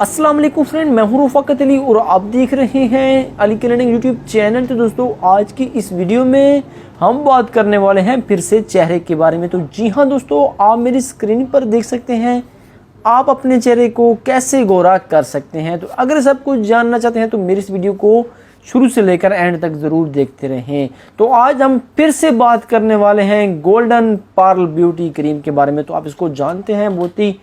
अस्सलाम वालेकुम फ्रेंड, मैं हूं रफ़ाकत अली और आप देख रहे हैं अली क्लिनिक यूट्यूब चैनल। तो दोस्तों, आज की इस वीडियो में हम बात करने वाले हैं फिर से चेहरे के बारे में। तो जी हाँ दोस्तों, आप मेरी स्क्रीन पर देख सकते हैं आप अपने चेहरे को कैसे गोरा कर सकते हैं। तो अगर सब कुछ जानना चाहते हैं तो मेरी इस वीडियो को शुरू से लेकर एंड तक ज़रूर देखते रहें। तो आज हम फिर से बात करने वाले हैं गोल्डन पर्ल ब्यूटी क्रीम के बारे में। तो आप इसको जानते हैं बहुत ही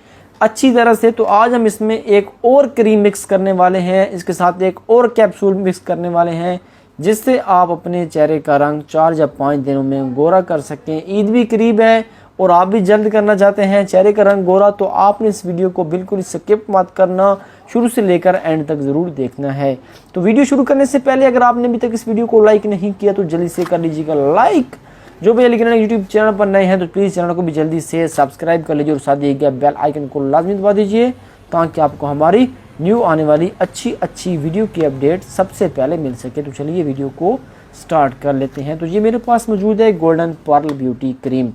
अच्छी तरह से। तो आज हम इसमें एक और क्रीम मिक्स करने वाले हैं, इसके साथ एक और कैप्सूल मिक्स करने वाले हैं जिससे आप अपने चेहरे का रंग 4 या 5 दिनों में गोरा कर सकें। ईद भी करीब है और आप भी जल्द करना चाहते हैं चेहरे का रंग गोरा, तो आपने इस वीडियो को बिल्कुल स्किप मत करना, शुरू से लेकर एंड तक ज़रूर देखना है। तो वीडियो शुरू करने से पहले अगर आपने अभी तक इस वीडियो को लाइक नहीं किया तो जल्दी से कर लीजिएगा लाइक। जो भी अली क्लिनिक यूट्यूब चैनल पर नए हैं तो प्लीज़ चैनल को भी जल्दी से सब्सक्राइब कर लीजिए और साथ ही बेल आइकन को लाजमी दबा दीजिए ताकि आपको हमारी न्यू आने वाली अच्छी वीडियो की अपडेट सबसे पहले मिल सके। तो चलिए वीडियो को स्टार्ट कर लेते हैं। तो ये मेरे पास मौजूद है golden pearl beauty cream.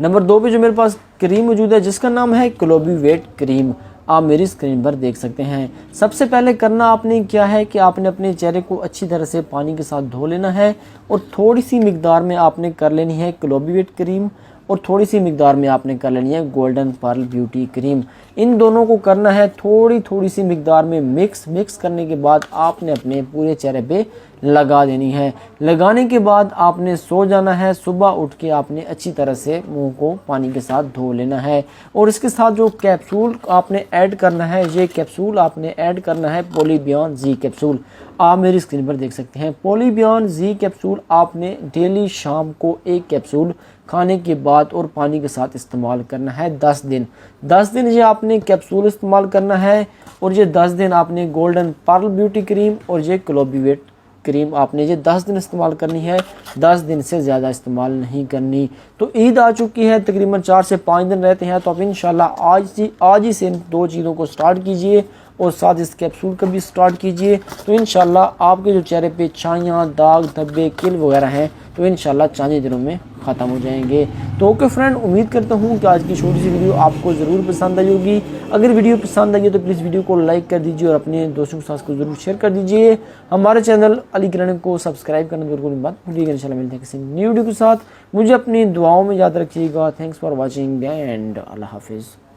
Number 2 पे जो मेरे पास क्रीम मौजूद है जिसका नाम है ग्लोबी वेट क्रीम, आप मेरी स्क्रीन पर देख सकते हैं। सबसे पहले करना आपने क्या है कि आपने अपने चेहरे को अच्छी तरह से पानी के साथ धो लेना है और थोड़ी सी मिकदार में आपने कर लेनी है ग्लोबी वेट क्रीम और थोड़ी सी मिकदार में आपने कर लेनी है गोल्डन पर्ल ब्यूटी क्रीम। इन दोनों को करना है थोड़ी सी मिकदार में मिक्स करने के बाद आपने अपने पूरे चेहरे पे लगा देनी है। लगाने के बाद आपने सो जाना है। सुबह उठ के आपने अच्छी तरह से मुंह को पानी के साथ धो लेना है और इसके साथ जो कैप्सूल आपने ऐड करना है, ये कैप्सूल आपने ऐड करना है पॉलीबियॉन जी कैप्सूल। आप मेरी स्क्रीन पर देख सकते हैं पॉलीबियॉन जी कैप्सूल आपने डेली शाम को एक कैप्सूल खाने के बाद और पानी के साथ इस्तेमाल करना है 10 दिन ये आपने कैप्सूल इस्तेमाल करना है और ये 10 दिन आपने गोल्डन पर्ल ब्यूटी क्रीम और ये ग्लोबी वेट क्रीम आपने ये 10 दिन इस्तेमाल करनी है, 10 दिन से ज़्यादा इस्तेमाल नहीं करनी। तो ईद आ चुकी है, तकरीबन 4 से 5 दिन रहते हैं, तो आप इंशाल्लाह आज ही से इन 2 चीज़ों को स्टार्ट कीजिए और साथ इस कैप्सूल का भी स्टार्ट कीजिए। तो इंशाल्लाह आपके जो चेहरे पे छाइयाँ, दाग, धब्बे, किल वगैरह हैं तो इंशाल्लाह चंद दिनों में ख़त्म हो जाएंगे। तो ओके फ्रेंड, उम्मीद करता हूँ कि आज की छोटी सी वीडियो आपको ज़रूर पसंद आई होगी। अगर वीडियो पसंद आई है तो प्लीज़ वीडियो को लाइक कर दीजिए और अपने दोस्तों के साथ को ज़रूर शेयर कर दीजिए। हमारे चैनल अली क्लिनिक को सब्सक्राइब करना बिल्कुल मत भूलिएगा। इंशाल्लाह मिलते हैं किसी न्यू वीडियो के साथ। मुझे अपनी दुआओं में याद रखिएगा। थैंक्स फॉर वॉचिंग एंड अल्लाह हाफिज़।